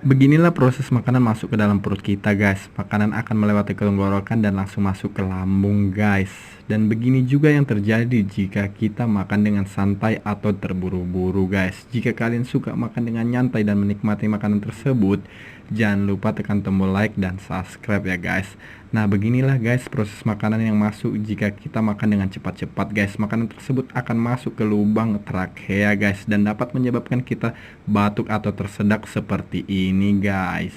Beginilah proses makanan masuk ke dalam perut kita guys. Makanan akan melewati tenggorokan dan langsung masuk ke lambung guys. Dan begini juga yang terjadi jika kita makan dengan santai atau terburu-buru guys. Jika kalian suka makan dengan nyantai dan menikmati makanan tersebut, jangan lupa tekan tombol like dan subscribe ya guys. Nah beginilah guys proses makanan yang masuk jika kita makan dengan cepat-cepat guys. Makanan tersebut akan masuk ke lubang trakea guys, dan dapat menyebabkan kita batuk atau tersedak seperti ini guys.